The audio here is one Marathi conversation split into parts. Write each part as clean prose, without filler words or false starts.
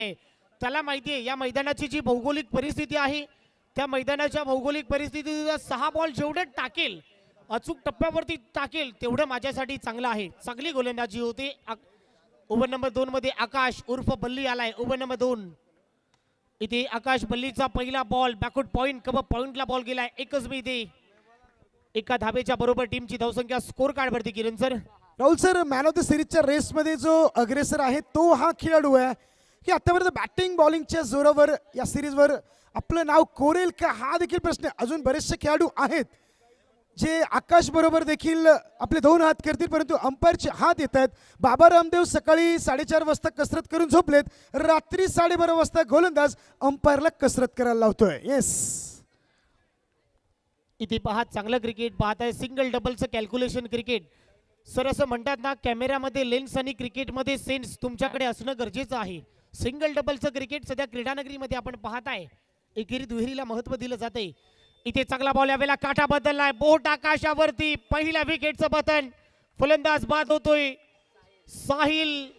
त्याला माहिती आहे या मैदानाची जी भौगोलिक परिस्थिती आहे त्या मैदानाच्या भौगोलिक परिस्थितीत 6 बॉल जेवढे टाकेल अचूक टप्प्यावरती टाकेल तेवढं माझ्यासाठी चांगलं आहे. चांगली गोलंदाजी होते. ओव्हर नंबर 2 मध्ये आकाश उर्फ बल्ली आलाय. ओव्हर नंबर 2 इथे आकाश बल्लीचा पहिला बॉल बॅकवर्ड पॉइंट कव्हर पॉइंटला बॉल गेलाय. एकच मी इथे एका धाबेच्या बरोबर टीमची धावसंख्या स्कोर कार्ड वरती. Kiran sir, Rahul sir, man of the सिरीजच्या रेसमध्ये जो अग्रेसर आहे तो हा खेळाडू आहे की आतापर्यंत बॅटिंग बॉलिंगच्या जोरावर या सिरीजवर आपलं नाव कोरेल का हा देखील प्रश्न. अजून बरेचसे खेळाडू आहेत जे आकाश बरोबर देखील आपले 2 हात करतील परंतु अंपायरचे हात येत आहेत. बाबा रामदेव सकाळी 4:30 वाजता कसरत करून झोपलेत. रात्री 12:30 वाजता गोलंदाज अंपायरला कसरत करायला लावतोय. येस, इथे पहा चांगलं क्रिकेट पाहत आहे. सिंगल डबलचं कॅल्क्युलेशन क्रिकेट. सर असं म्हणतात ना कॅमेरामध्ये लेन्स आणि क्रिकेटमध्ये सेन्स तुमच्याकडे असणं गरजेचं आहे. सिंगल डबलचं क्रिकेट सध्या क्रीडानगरीमध्ये आपण पाहत आहे. एकेरी दुहेरीला महत्व दिलं जाते. इथे चांगला बॉल यावेळेला काटा बदललाय. बोट आकाशावरती पहिल्या विकेटचं बटन. फलंदाज बाद होतोय. Sahil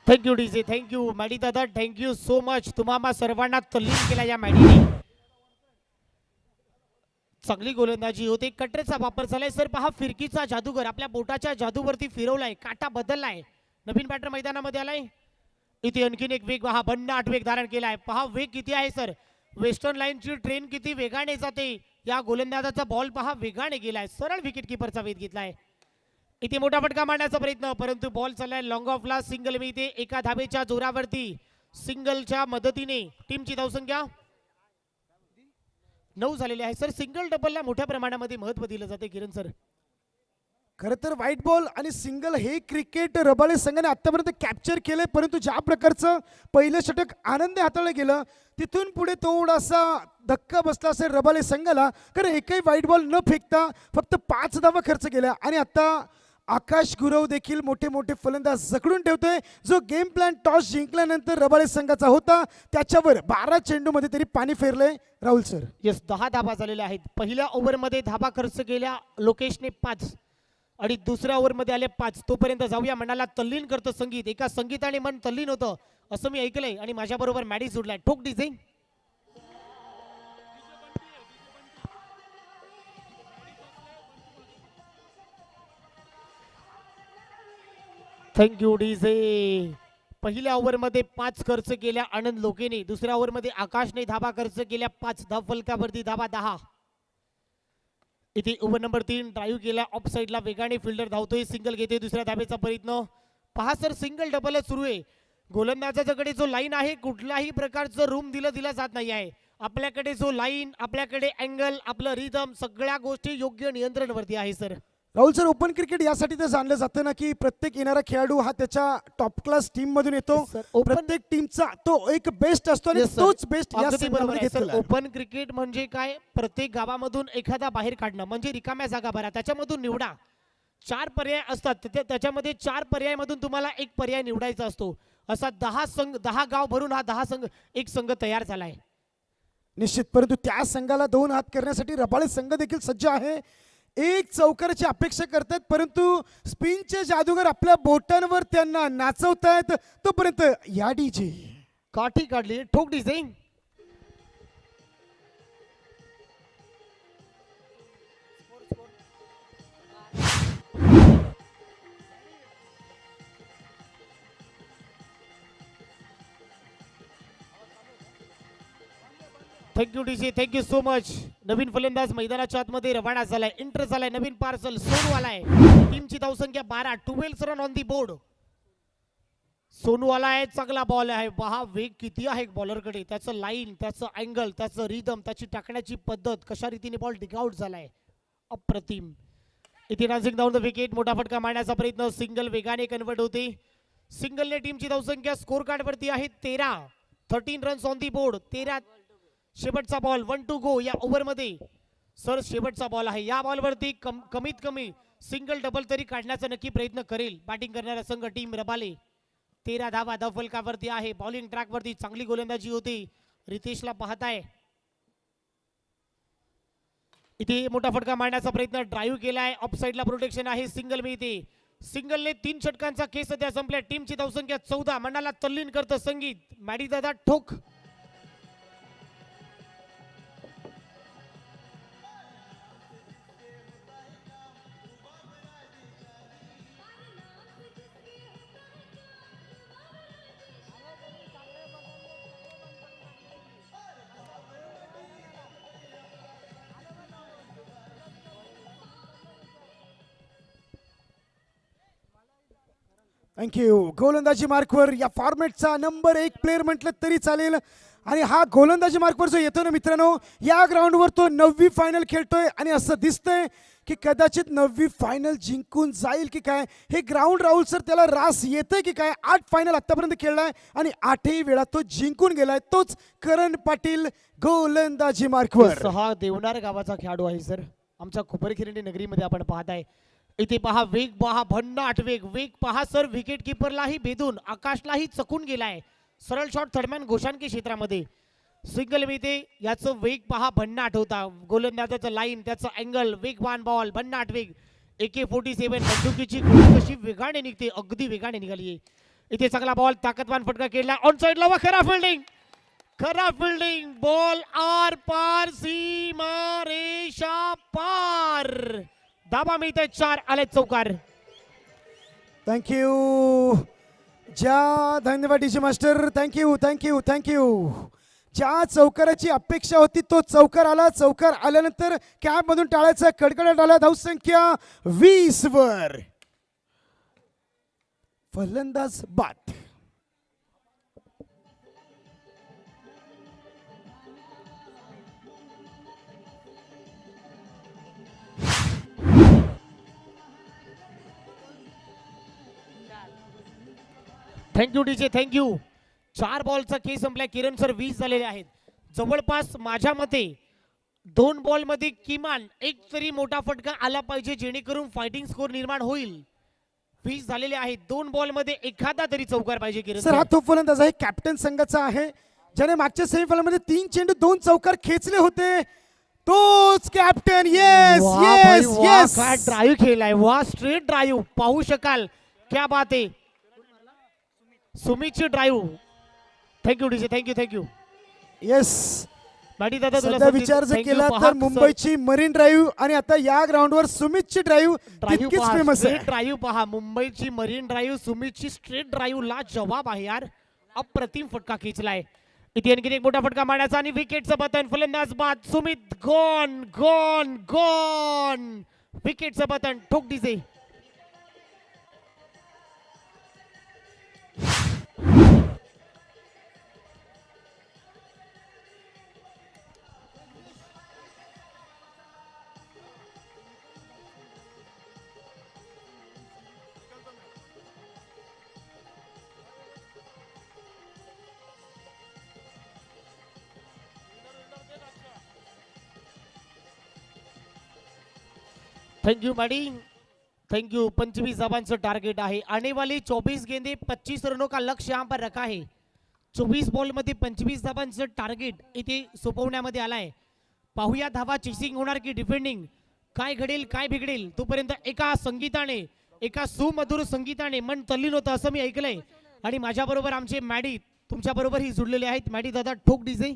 thank you DJ, thank you Maddy दादा, थँक्यू सो मच. तुम्हाला सर्वांना तल्लीन केला या मॅडीने. चांगली गोलंदाजी होते. कटरेचा वापर झालाय. सर पहा फिरकीचा जादूगर आपल्या बोटाच्या जादूवरती फिरवलाय. काटा बदललाय. नवीन बॅटर मैदानामध्ये आलाय. इथे आणखीन एक वेग हा भन्नाट वेग धारण केलाय. पहा वेग किती आहे सर. वेस्टर्न लाईनची ट्रेन किती वेगाने जाते. या गोलंदाजाचा बॉल पहा वेगाने गेलाय. सरळ विकेट किपरचा वेध घेतलाय. इथे मोठा फटका मारण्याचा प्रयत्न परंतु बॉल चाललाय लॉंग ऑफला. सिंगल मिळते एका धाबेच्या जोरावरती. सिंगलच्या मदतीने टीमची धावसंख्या 9 झालेली आहे. सर सिंगल डबलला मोठ्या प्रमाणामध्ये महत्व दिलं जाते. किरण सर, खरं तर व्हाईट बॉल आणि सिंगल हे क्रिकेट रबाळे संघाने आतापर्यंत कॅप्चर केलंय परंतु ज्या प्रकारचं पहिलं षटक आनंदी हाताळलं गेलं तिथून पुढे थोडासा धक्का बसला असेल रबाळे संघाला. कारण एकही व्हाईट बॉल न फेकता फक्त 5 धावा खर्च केल्या आणि आता आकाश गुरव देखील मोठे मोठे फलंदाज जखडून ठेवतोय. जो गेम प्लॅन टॉस जिंकल्यानंतर रबाळे संघाचा होता त्याच्यावर 12 चेंडूमध्ये तरी पाणी फेरलंय. राहुल सर, येस 10 धाबा झालेल्या आहेत. पहिल्या ओव्हरमध्ये धाबा खर्च केल्या लोकेशने 5 आणि दुसऱ्या ओव्हरमध्ये आले 5. तोपर्यंत जाऊया मनाला तल्लीन करतं संगीत. एका संगीताने मन तल्लीन होतं असं मी ऐकलंय आणि माझ्याबरोबर मॅडी जोडलाय. ठोक डीजे. Thank you DJ. पहिल्या ओव्हरमध्ये 5 खर्च केल्या आनंद लोकेने. दुसऱ्या ओव्हरमध्ये आकाशने धाबा खर्च केल्या 5. धाव फलकावरती धाबा 10. इथे ओव्हर नंबर 3 ड्राईव्ह केला ऑफ साईडला. वेगाने फिल्डर धावतोय. सिंगल घेतोय. दुसऱ्या धाबेचा प्रयत्न. पहा सर सिंगल डबलच सुरू आहे. गोलंदाजाकडे जो लाईन आहे कुठल्याही प्रकारचं रूम दिलं जात नाही आहे. आपल्याकडे जो लाईन आपल्याकडे अँगल आपलं रिदम सगळ्या गोष्टी योग्य नियंत्रणवरती आहे. Sir Rahul sir, open cricket यासाठी तर जाणलं जातं ना की प्रत्येक येणारा खेळाडू हा त्याच्या टॉप क्लास टीम मधून येतो. प्रत्येक टीमचा तो एक बेस्ट असतो आणि तोच बेस्ट या संघामध्ये घेतला. ओपन क्रिकेट म्हणजे काय, प्रत्येक गावामधून एखादा बाहेर काढणं म्हणजे रिकाम्या जागा भरा त्याच्यामधून निवडा. 4 पर्याय असतात त्याच्यामध्ये 4 पर्यायामधून तुम्हाला एक पर्याय निवडायचा असतो. असा 10 संघ 10 गाव भरून हा 10 संघ एक संघ तयार झालाय. निश्चित, परंतु त्या संघाला 2 हात करण्यासाठी रबाळे संघ देखील सज्ज आहे. एक चौकाराची अपेक्षा करतात परंतु स्पिनचे जादूगर आपल्या बोटांवर त्यांना नाचवतायत. तोपर्यंत या डीजे काठी काढली. ठोक DJ. Thank you DJ, thank you so much. नवीन फलंदाज मैदानाच्या आतमध्ये रवाना झालाय. एंटर झालाय. नवीन पार्सल सोनू आलाय. टीमची धावसंख्या 12. 12 run on the board. Sonu आलाय. चांगला बॉल आहे. पहा वेग किती आहे बॉलरकडे. त्याचं लाईन त्याचं अँगल त्याचं रिदम त्याची टाकण्याची पद्धत कशा रीतीने बॉल डिगआउट झालाय अप्रतिम. इथे नाझिक डाऊन द विकेट. मोठा फटका मारण्याचा प्रयत्न. सिंगल वेगाने कन्वर्ट होते. सिंगलने टीमची धावसंख्या स्कोर कार्ड वरती आहे 13. 13 रन्स ऑन दी बोर्ड. 13. शेवटचा बॉल 1 टू गो या ओव्हर मध्ये. सर शेवटचा बॉल आहे. या बॉलवरती कमीत कमी सिंगल डबल तरी काढण्याचा नक्की प्रयत्न करेल बॅटिंग करणारा संघ टीम रबाले. 13 धावा फलकावरती आहे. बॉलिंग ट्रॅक वरती चांगली गोलंदाजी होती. रितेशला पाहताय इथे मोठा फटका मारण्याचा प्रयत्न, ड्राईव्ह केलाय, ऑफ साइडला प्रोटेक्शन आहे, सिंगल मिळते. सिंगलने 3 षटकांचा खेळ सध्या संपल्या. टीमची धावसंख्या 14. मनाला तल्लीन करतं संगीत. मॅडी दादा ठोक. थँक्यू. गोलंदाजी मार्कवर या फॉर्मॅटचा नंबर 1 प्लेअर म्हटलं तरी चालेल. आणि हा गोलंदाजी मार्कवर जो येतो ना मित्रांनो, या ग्राउंडवर तो 9वी फायनल खेळतोय आणि असं दिसतंय की कदाचित 9वी फायनल जिंकून जाईल की काय. हे ग्राउंड राहुल सर त्याला रास येतंय की काय. 8 फायनल आतापर्यंत खेळलाय आणि 8ही वेळा तो जिंकून गेलाय. तोच करण पाटील गोलंदाजी मार्कवर. 6 देवनार गावाचा खेळाडू आहे सर. आमच्या खोपरखिरंडी नगरीमध्ये आपण पाहताय. इथे पहा वेग, पहा भन्नाट वेग. वेग पहा सर, विकेट किपरलाही भेदून आकाशलाही चकून गेलाय. सरळ शॉट थर्डमॅन घोषांकी क्षेत्रामध्ये सिंगल मिळते. याचं वेग पहा भन्नाट होता. गोलंदाजाचं लाईन, त्याचं अँगल, वेगवान बॉल, भन्नाट वेग. AK-47 बंदुकीची गोळी कशी वेगाने निघते, अगदी वेगाने निघाली. इथे चांगला बॉल, ताकदवान फटका केला ऑन साइडला व खरा फिल्डिंग. खरा फिल्डिंग, बॉल आर पार, सीमा रेषा पार. दाबा मिळतोय 4. आले चौकार. थँक्यू. धन्यवाद DJ master. Thank you thank you thank you. ज्या चौकाराची अपेक्षा होती तो चौकार आला. चौकार आल्यानंतर कॅप मधून टाळायचा कडकडाट आला. धावसंख्या 20 वर. फलंदाज बाद. Thank you DJ, thank you. 4 बॉलचा खेळ संपला. किरण सर 20 झालेले आहेत. जवळपास माझ्या मते 2 बॉल मध्ये किमान एक तरी मोठा फटका आला पाहिजे जेणेकरून फायटिंग स्कोर निर्माण होईल. 20 झालेले आहेत. 2 बॉल मध्ये एखादा तरी चौकार पाहिजे. किरण सर हा तो फलंदाज आहे कॅप्टन संघाचा आहे ज्याने मागच्या सेमीफायनल मध्ये 3 चेंडू 2 चौकार खेचले होते. तोच कॅप्टन. Yes yes yes. काय ड्राईव्ह खेळलाय. वा, स्ट्रेट ड्राईव्ह पाहू शकाल. क्या बात आहे. सुमितची drive. Thank you DJ, thank you thank you. Yes. Maddy दादा तुला सध्या विचार जर केला तर मुंबईची मरीन ड्राईव्ह आणि आता या ग्राउंडवर सुमितची ड्राईव्ह तितकीच फेमस आहे. ड्राईव्ह पहा, मुंबईची मरीन ड्राईव्ह, सुमितची स्ट्रेट ड्राईव्ह ला जवाब आहे यार. अप्रतिम फटका खेचलाय. इथे आणखी एक मोठा फटका मारण्याचा आणि विकेटचं बटन. फलंदाज बाद. Sumit gone gone gone. विकेटचं बटन. ठोक DJ. Thank you Maddy, thank you. 25 धावांचं टार्गेट आहे। आने वाली 24 गेंदे 25 रनों का लक्ष्य यहाँ पर रखा है। 24 बॉल मध्ये 25 धावांचं टार्गेट इथे सोपवण्यामध्ये आलाय। पाहूया धावा चेसिंग होणार की डिफेंडिंग, काय घडेल काय बिघडेल। तोपर्यंत एका संगीताने, एका सुमधुर संगीताने मन तल्लीन होतं असं मी ऐकलंय। आणि माझ्या बरोबर आमचे मॅडी तुमच्या बरोबर ही जुळलेले आहेत। मॅडी दादा ठोक DJ.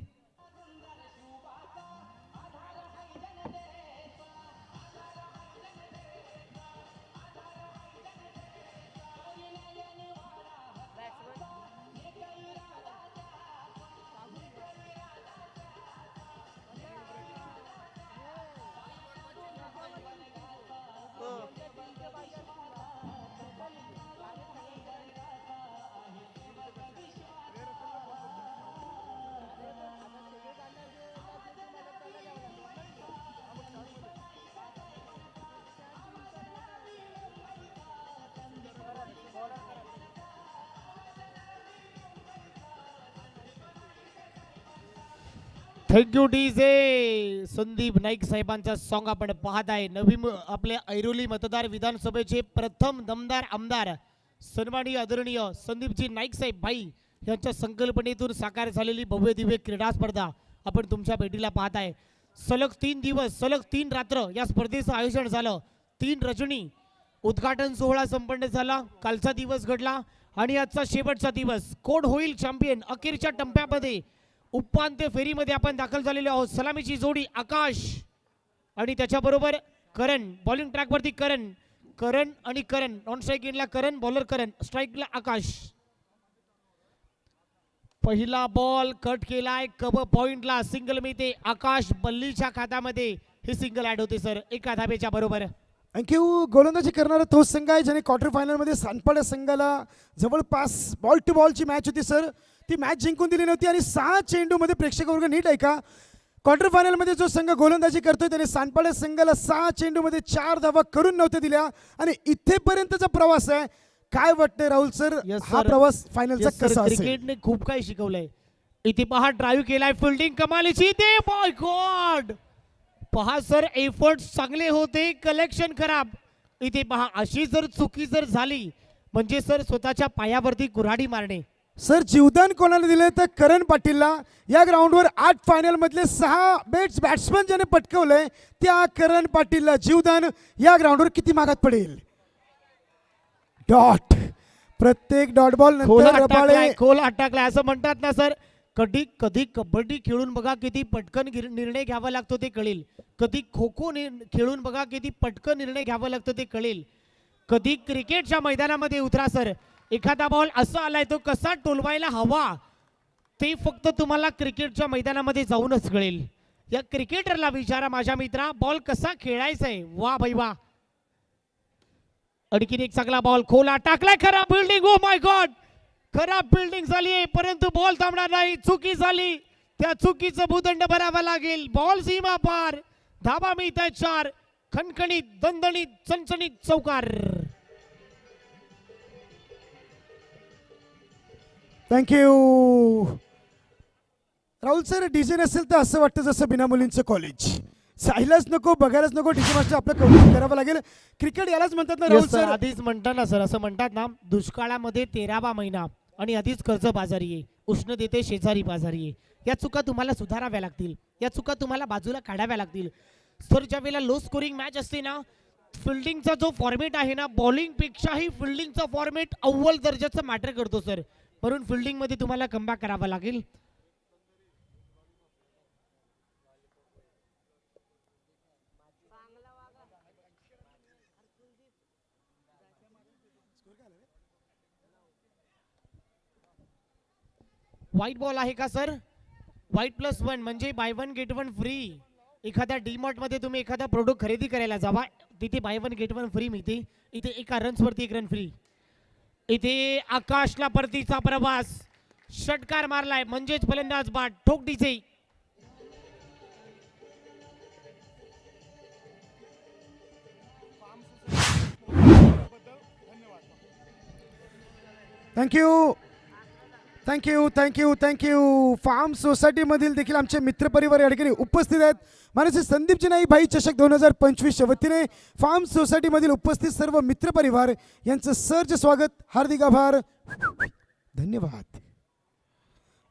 Thank you DJ. Sandeep Naik साहेबांचा सॉन्ग आपण पाहत आहे। नवी आपल्या ऐरोली मतदार विधानसभेचे प्रथम दमदार आमदार सन्माननीय आदरणीय संदीपजी नाईक साहेब भाई यांच्या संकल्पनेतून साकार झालेली भव्य दिव्य क्रीडा स्पर्धा आपण तुमच्या भेटीला पाहत आहे. सलग 3 दिवस सलग 3 रात्र या स्पर्धेचं आयोजन झालं. 3 रजनी उद्घाटन सोहळा संपन्न झाला. कालचा दिवस घडला आणि आजचा शेवटचा दिवस. कोण होईल चॅम्पियन अखेरच्या टप्प्यामध्ये उपांत्य फेरीमध्ये आपण दाखल झालेलो आहोत. सलामीची जोडी आकाश आणि त्याच्याबरोबर करण. बॉलिंग ट्रॅकवरती करण आणि करण. नॉन स्ट्राईक एंडला करण, बॉलर करण, स्ट्राईकला आकाश. पहिला बॉल कट केलाय. कब पॉइंटला सिंगल मिळते. आकाश बल्लीच्या खात्यामध्ये हे सिंगल ऍड होते सर एका धाब्याच्या बरोबर. थँक्यू. गोलंदाजी करणारा तोच संघ आहे ज्याने क्वार्टर फायनलमध्ये सानपाडा संघाला जवळपास बॉल टू बॉलची मॅच होती सर, ती मॅच जिंकून दिली नव्हती आणि 6 चेंडूमध्ये प्रेक्षक वर्ग नीट आहे का, क्वार्टर फायनलमध्ये जो संघ गोलंदाजी करतोय त्याने सानपाडा संघाला 6 चेंडूमध्ये 4 धावा करून नव्हत्या दिल्या आणि इथेपर्यंतचा प्रवास आहे. काय वाटतंय राहुल सर, हा प्रवास फायनलचा कसा असेल? क्रिकेटने खूप काही शिकवलंय. इथे पहा ड्राईव्ह केलाय, फिल्डिंग कमालीची. ते बाय गॉड पहा सर, एफर्ट चांगले होते, कलेक्शन खराब. इथे पहा अशी जर चुकी जर झाली म्हणजे सर स्वतःच्या पायावरती कुऱ्हाडी मारणे. सर जीवदान कोणाला दिले तर करण पाटीलला. या ग्राउंडवर 8 फायनल मधले 6 बॅट्समन ज्याने पटकवलंय त्या करण पाटीलला जीवदान या ग्राउंडवर किती मागात पडेल? डॉट. प्रत्येक डॉट बॉल नंतर रबाळे खोल अटकलाय असं म्हणतात ना सर. कधी कधी कबड्डी खेळून बघा किती पटकन निर्णय घ्यावा लागतो ते कळेल. कधी खो खो खेळून बघा किती पटकन निर्णय घ्यावा लागतो ते कळेल. कधी क्रिकेटच्या मैदानामध्ये उतरा सर, एखादा बॉल असा आलाय तो कसा टोलवायला हवा ते फक्त तुम्हाला क्रिकेटच्या मैदानामध्ये जाऊनच कळेल. या क्रिकेटरला विचारा माझ्या मित्रा, बॉल कसा खेळायचा आहे. वा भाई वा. आणखीन एक चांगला बॉल खोला टाकलाय. खराब बिल्डिंग. ओ माय गॉड, खराब बिल्डिंग झाली आहे परंतु बॉल थांबणार नाही. चुकी झाली, त्या चुकीचं भूदंड भरावा लागेल. बॉल सीमा पार. धाबा मिळताय 4. खणखणीत दणदणीत चणचणीत चौकार. Thank you Rahul sir. डीजे नसेल तर असं वाटतं जसं बिना मुलींचं कॉलेज. जायलाच नको, बघायलाच नको, डीजे मास्टर आपलं कौतुक करावं लागेल. क्रिकेट यालाच म्हणतात ना राहुल सर. आधीच म्हणतात ना सर, असं म्हणतात ना, दुष्काळामध्ये 13वा महिना आणि आधीच कर्ज बाजारी आहे, उष्णतेते शेजारी बाजारी आहे. या चुका तुम्हाला सुधाराव्या लागतील, या चुका तुम्हाला बाजूला काढाव्या लागतील. सर ज्या वेळेला लो स्कोरिंग मॅच असते ना, फिल्डिंगचा जो फॉर्मेट आहे ना, बॉलिंग पेक्षाही फिल्डिंगचा फॉर्मेट अव्वल दर्जाचं मॅटर करतो सर. म्हणून फिल्डिंग मध्ये तुम्हाला कमबॅक करावा लागेल. व्हाईट बॉल आहे का सर? व्हाईट +1 म्हणजे बाय 1 गेट 1 फ्री. एखाद्या डीमार्ट मध्ये तुम्ही एखादा प्रोडक्ट खरेदी करायला जावा, तिथे बाय 1 गेट 1 फ्री मिळते. इथे एका रन्स वरती 1 रन फ्री. इथे आकाशला परतीचा प्रवास. षटकार मारलाय म्हणजेच फलंदाज बाद. ठोक DJ. Thank you thank you thank you thank you. Farm society मधील देखील आमचे मित्रपरिवार या ठिकाणी उपस्थित आहेत. मानसी संदीपजी नाईक भाई चषक 2025च्या वतीने फार्म सोसायटी मधील उपस्थित सर्व मित्रपरिवार यांचं सर्ज स्वागत, हार्दिक आभार, धन्यवाद.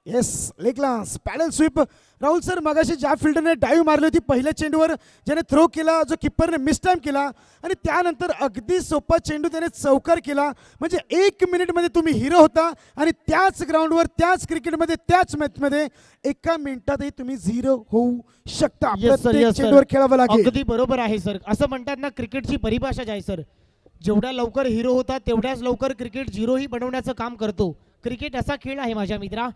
Yes, leg glance paddle sweep. Rahul sir मगाशी ज्या फिल्डरने डाईव्ह मारली होती पहिल्या चेंडूवर, ज्याने थ्रो केला, जो किपरने मिस टाइम केला आणि त्यानंतर अगदी सोपा चेंडू त्याने चौकार केला. म्हणजे 1 मिनिटमध्ये तुम्ही हिरो होता आणि त्याच ग्राउंडवर, त्याच क्रिकेटमध्ये, त्याच मॅचमध्ये 1 मिनिटातही तुम्ही 0 होऊ शकता. प्रत्येक चेंडूवर खेळावं लागेल. अगदी बरोबर आहे सर. असं म्हणतात ना, क्रिकेटची परिभाषा आहे सर, जेवढ्या लवकर हिरो होता तेवढ्याच लवकर क्रिकेट झिरोही बनवण्याचं काम करतो. क्रिकेट असा खेळ आहे माझ्या मित्रा,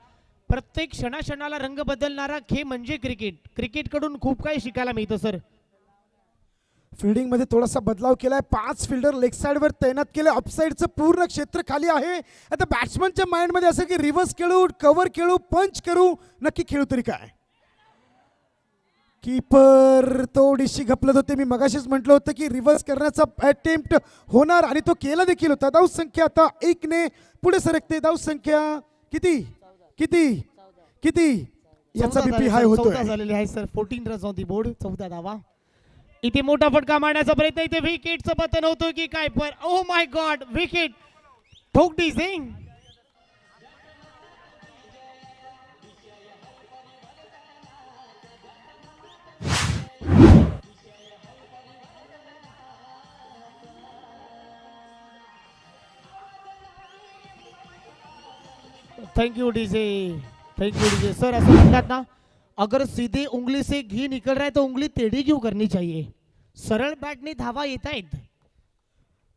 प्रत्येक क्षणाक्षणाला रंग बदलणारा खेळ म्हणजे क्रिकेट. क्रिकेटकडून खूप काही शिकायला मिळतं सर. फिल्डिंग मध्ये थोडासा बदलाव केलाय. 5 फिल्डर लेग साइड वर तैनात केले. ऑफसाइडचं पूर्ण क्षेत्र खाली आहे. आता बॅट्समनच्या माइंड मध्ये असं की रिव्हर्स खेळू, कव्हर खेळू, पंच करू, नक्की खेळू तरी काय. कीपर थोडीशी घपलत होते. मी मगाशीच म्हटलं होतं की रिव्हर्स करण्याचा अटेम्प्ट होणार आणि तो केला देखील होता. धाव संख्या आता 1 ने पुढे सरकते. धाव संख्या किती किती किती याचा बीपी हाय होतोय. 14 झालेले आहे sir. 14 runs on the board, 14 धावा. इथे मोठा फटका मारण्याचा प्रयत्न. इथे विकेटचं पतन होतो की काय, पर ओ माय गॉड, विकेट. ठोक DJ. Thank you DJ. Thank you DJ. Sir ऐसा म्हणतात ना, अगर सीधे उंगली से घी निकल रहा है तो उंगली टेढ़ी क्यों करनी चाहिए. सरळ बॅटने धावा येत आहेत.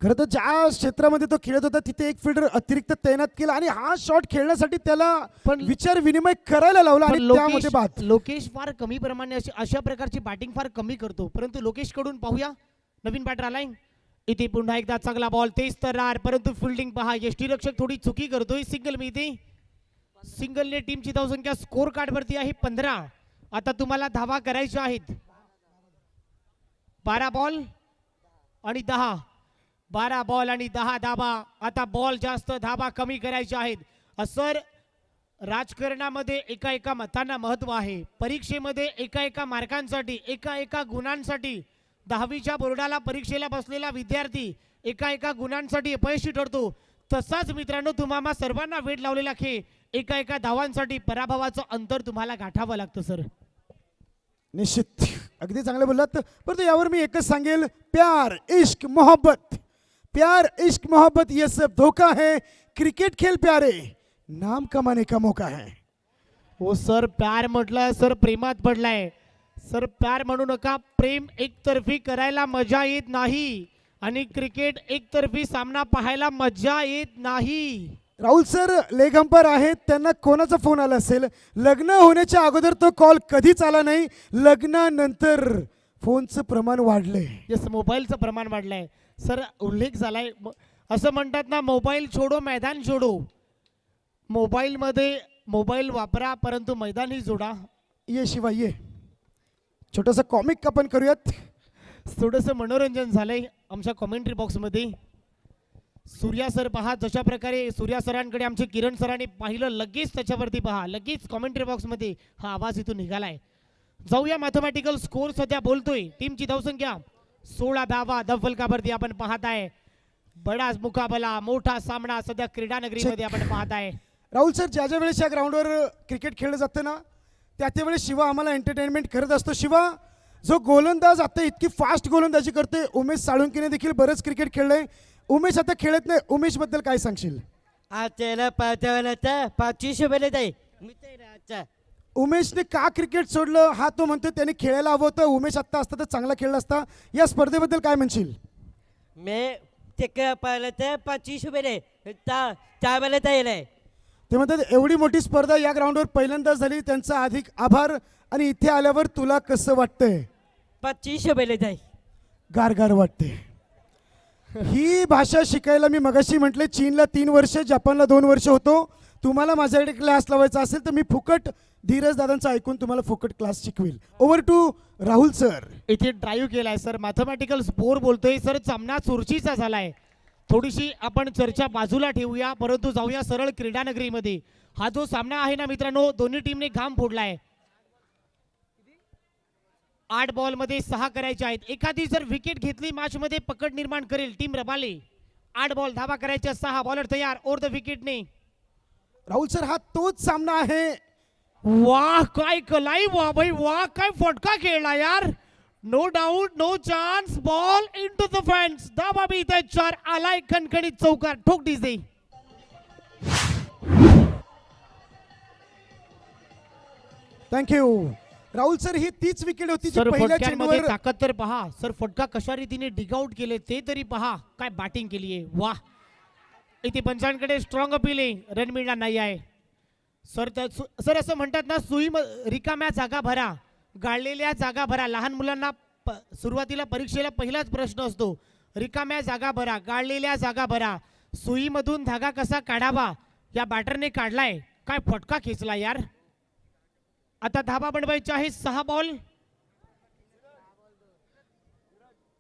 खरं तर ज्या क्षेत्रामध्ये तो खेळत होता तिथे एक फिल्डर अतिरिक्त तैनात केला आणि हा शॉट खेळण्यासाठी त्याला पण- विचार विनिमय करायला लावला पण आणि त्यामध्ये बाद. लोकेश फार कमी प्रमाणे अशा प्रकारची बॅटिंग फार कमी करतो, परंतु लोकेश कडून पाहूया. नवीन बॅटर आलाय. इथे पुन्हा एकदा चांगला बॉल तेच तर रार, परंतु फिल्डिंग पहा. यष्टीरक्षक थोडी चुकी करतोय. सिंगल मिळते. सिंगलने टीमची धावसंख्या स्कोर कार्ड वरती आहे 15. आता तुम्हाला धावा करायच्या आहेत 12 बॉल आणि 10. 12 बॉल आणि 10 धावा. आता बॉल जास्त, धावा कमी करायच्या आहेत. सर, राजकारणामध्ये एका एका मतांना महत्व आहे. परीक्षेमध्ये एका एका मार्कांसाठी, एका एका गुणांसाठी 10वीच्या बोर्डाला परीक्षेला बसलेला विद्यार्थी एका एका गुणांसाठी अपयशी ठरतो. तसाच मित्रांनो तुम्हाला सर्वांना वेट लावलेला खेळ एका एका धावांसाठी पराभवाचं अंतर तुम्हाला गाठावं लागतं. सर निश्चित अगदी चांगलं बोललात. परंतु यावर मी एकच सांगेल, प्यार इश्क मोहब्बत, प्यार इश्क मोहब्बत ये सब धोखा है. क्रिकेट खेल प्यारे, नाम कमाने का मौका है. हो सर, प्यार म्हटलं सर प्रेमात पडलाय. सर प्यार म्हणू नका. प्रेम एकतर्फी करायला मजा येत नाही आणि क्रिकेट एकतर्फी सामना पाहायला मजा येत नाही. राहुल सर लेग अंपायर आहेत, त्यांना कोणाचा फोन आला असेल. लग्न होण्याच्या अगोदर तो कॉल कधीच आला नाही, लग्नानंतर फोनचं प्रमाण वाढलंय. जसं मोबाईलचं प्रमाण वाढलंय. सर उल्लेख झालाय, असं म्हणतात ना, मोबाईल छोडो मैदान छोडो. मोबाईलमध्ये मोबाईल वापरा परंतु मैदानी जोडा. ये शिवाय ये, छोटंसं कॉमिक आपण करूयात. थोडंसं मनोरंजन झालंय आमच्या कॉमेंट्री बॉक्समध्ये. सूर्या सर पहा, जशा प्रकारे सूर्या सरांकडे आमचे किरण सरांनी पाहिलं, लगेच त्याच्यावरती पहा, लगेच कॉमेंट्री बॉक्समध्ये हा आवाज इथून निघालाय. जाऊया मॅथमॅटिकल स्कोर सध्या बोलतोय. टीमची धावसंख्या 16 धावा. धवलकावरती आपण पाहताय बडाच मुकाबला, मोठा सामना सध्या क्रीडानगरीमध्ये आपण पाहताय. राहुल सर, ज्या ज्या वेळेस या ग्राउंडवर क्रिकेट खेळलं जातं ना, त्या त्या वेळेस शिवा आम्हाला एंटरटेनमेंट करत असतो. शिवा, जो गोलंदाज आता इतकी फास्ट गोलंदाजी करते, उमेश साळुंकीने देखील बरंच क्रिकेट खेळलंय. उमेश आता खेळत नाही, उमेश बद्दल काय सांगशील? त्याला पाठवलं 25 रुपये जाई मित्र. उमेशने का क्रिकेट सोडलं हा तो म्हणतो, त्याने खेळायला हवं होतं. उमेश आत्ता असता तर चांगला खेळला असता. या स्पर्धेबद्दल काय म्हणशील? मी ते पाहिलं तर 25 रुपये चावलं जाईल. ते म्हणतात एवढी मोठी स्पर्धा या ग्राउंडवर पहिल्यांदाच झाली, त्यांचा अधिक आभार. आणि इथे आल्यावर तुला कसं वाटतंय? 25 रुपये जाई. गारगार वाटते. ही भाषा शिकायला मी मगाशी म्हटले, चीनला 3 वर्ष, जपानला 2 वर्ष होतो. तुम्हाला माझ्याकडे क्लास लावायचा असेल तर मी फुकट धीरज दादांचं ऐकून तुम्हाला फुकट क्लास शिकवेल. Over to Rahul sir. इथे ड्राईव्ह केलाय सर. मॅथमॅटिकल स्कोर बोलतोय सर. सामना चुरशीचा झालाय. थोडीशी आपण चर्चा बाजूला ठेवूया, परंतु जाऊया सरळ क्रीडानगरीमध्ये. हा जो सामना आहे ना मित्रांनो, दोन्ही टीमने घाम फोडलाय. 8 बॉल मध्ये 6 करायचे आहेत. एखादी जर विकेट घेतली मॅच मध्ये पकड निर्माण करेल टीम रबाले. 8 बॉल धावा करायच्या, 6 बॉलर तयार ओर द विकेटने. राहुल सर, हा तोच सामना आहे. वाह काय कलाई, वाह भाई वाह, काय फटका खेळला यार. No doubt, no chance. Ball into the fans. धावा बी इथे 4 आलाय खणखणीत चौकार. ठोक डीजे. Thank you Rahul sir. ही तीच विकेट होती जी सर पहिल्या फटक्यांमध्ये चेंडूवर. ताकद तर पहा. सर फटका कशा रीतीने डिग आउट केले ते तरी पहा. काय बॅटिंग केली आहे, वाह. इथे पंचांकडे स्ट्रॉंग अपील आहे, रन मिळणार नाही आहे. सर असं म्हणतात ना, सुई रिकाम्या जागा भरा, गाळलेल्या जागा भरा. लहान मुलांना सुरुवातीला परीक्षेला पहिलाच प्रश्न असतो, रिकाम्या जागा भरा, गाळलेल्या जागा भरा. सुईमधून धागा कसा काढावा या बॅटरने काढलाय. काय फटका खेचला यार. आता धाबा बनवायची आहे. 6 बॉल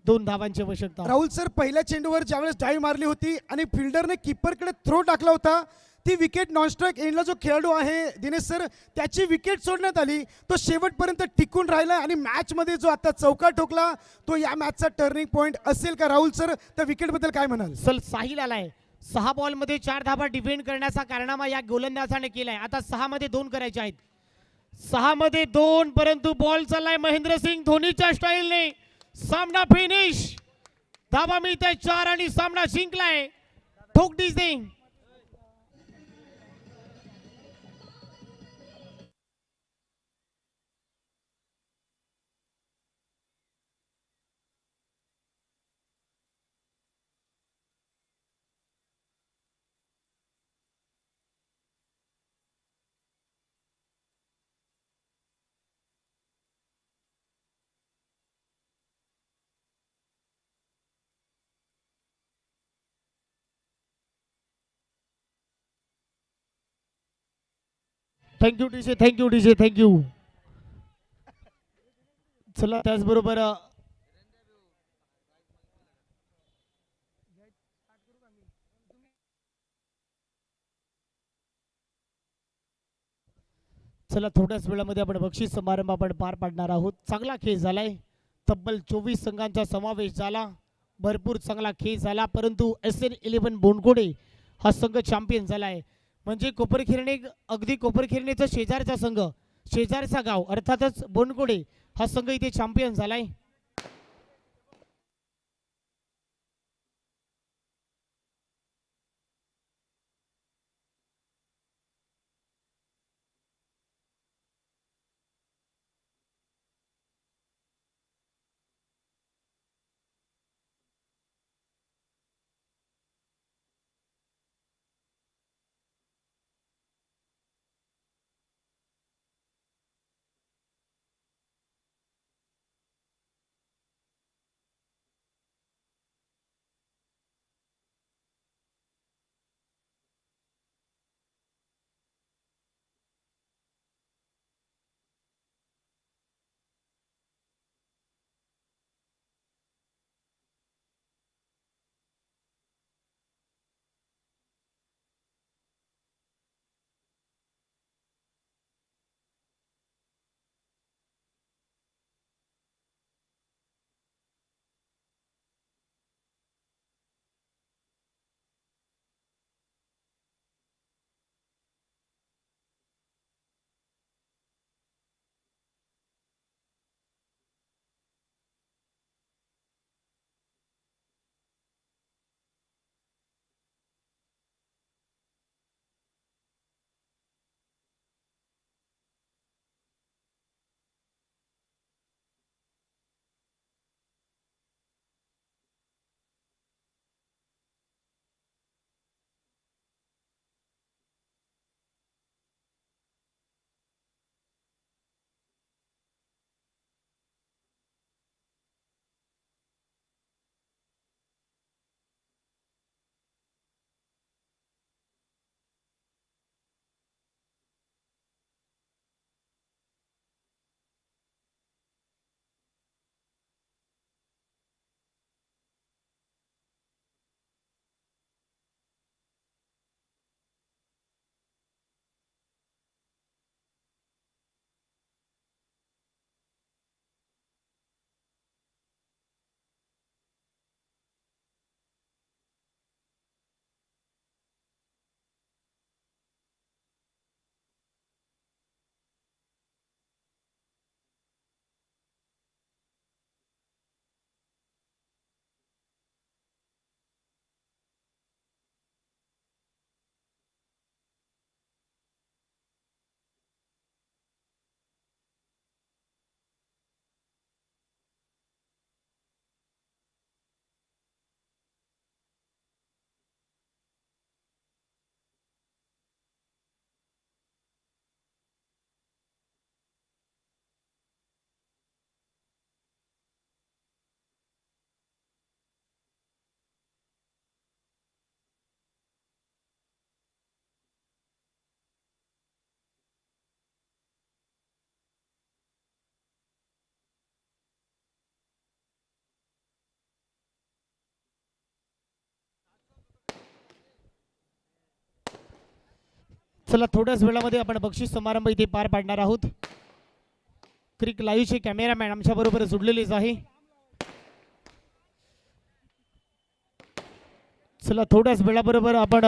2 धावांची आवश्यकता. राहुल सर, पहिल्या चेंडूवर ज्यावेळेस डाईव्ह मारली होती आणि फिल्डरने कीपरकडे थ्रो टाकला होता, ती विकेट नॉनस्ट्राईक एंडला जो खेळाडू आहे दिनेश सर, त्याची विकेट सोडण्यात आली. तो शेवटपर्यंत टिकून राहिला आणि मॅच मध्ये जो आता चौकार ठोकला तो या मॅचचा टर्निंग पॉइंट असेल का? राहुल सर, त्या विकेट बद्दल काय म्हणाल? सल साहिल आलाय. 6 बॉलमध्ये 4 धाबा डिफेंड करण्याचा कारनामा या गोलंदाजाने केलाय. आता 6 मध्ये 2 करायचे आहेत. 6 मध्ये 2, परंतु बॉल चाललाय महेंद्रसिंग धोनीच्या स्टाईलने. सामना फिनिश. धाबा मिळते 4 आणि सामना जिंकलाय ठोकडी सिंग. Thank you DJ, thank you DJ, thank you. चला त्याचबरोबर चला थोड्याच वेळामध्ये आपण बक्षीस समारंभ आपण पार पाडणार आहोत. चांगला खेळ झालाय. तब्बल 24 संघांचा समावेश झाला. भरपूर चांगला खेळ झाला, परंतु SN11 बोनकोडे हा संघ चॅम्पियन झालाय. म्हणजे कोपरखिरणे, अगदी कोपरखिरणेचा शेजारचा संघ, शेजारचा गाव अर्थातच बोनकोडे हा संघ इथे चॅम्पियन झालाय. चला थोड्याच वेळामध्ये आपण बक्षीस समारंभ इथे पार पाडणार आहोत. क्रिक लाईव्हचे कॅमेरामॅन आमच्या बरोबर जुडलेलेच आहे. चला थोड्याच वेळाबरोबर आपण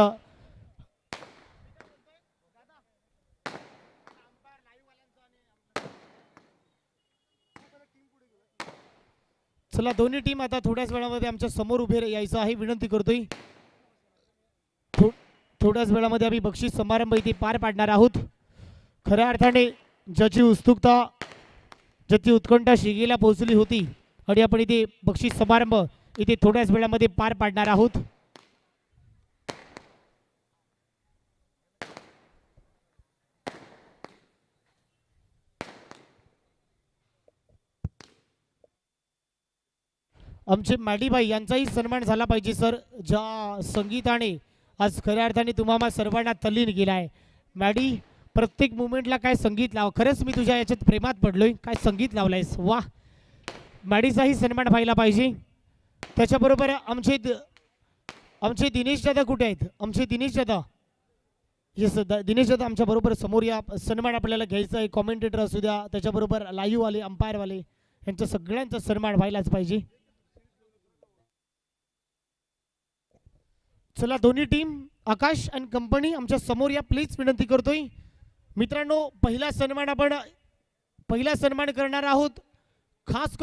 चला दोन्ही टीम आता थोड्याच वेळामध्ये आमच्या समोर उभे यायचं आहे विनंती करतोय. थोड्याच वेळामध्ये आम्ही बक्षीस समारंभ इथे पार पाडणार आहोत. खऱ्या अर्थाने ज्याची उत्सुकता ज्याची उत्कंठा शिगेला पोहोचली होती आणि आपण इथे बक्षीस समारंभ इथे थोड्याच वेळामध्ये पार पाडणार आहोत. आमचे मॅडीबाई यांचाही सन्मान झाला पाहिजे सर, ज्या संगीताने आज खऱ्या अर्थाने तुम्हाला सर्वांना तल्लीन केला आहे. मॅडी प्रत्येक मुवमेंटला काय संगीत लाव, खरंच मी तुझ्या याच्यात प्रेमात पडलोय, काय संगीत लावलायस, वा. मॅडीचाही सन्मान व्हायला पाहिजे. त्याच्याबरोबर आमचे दिनेश दादा कुठे आहेत? आमचे दिनेश दादा, येस दिनेश दादा आमच्या बरोबर समोर या. सन्मान आपल्याला घ्यायचा आहे. कॉमेंटेटर असू द्या, त्याच्याबरोबर लाईव्ह वाले, अंपायरवाले, यांचा सगळ्यांचा सन्मान व्हायलाच पाहिजे. चला दोन्ही टीम आकाश आणि कंपनी आमच्या समोर या प्लीज विनंती करतोय. मित्रांनो पहिला सन्मान करणार आहोत खास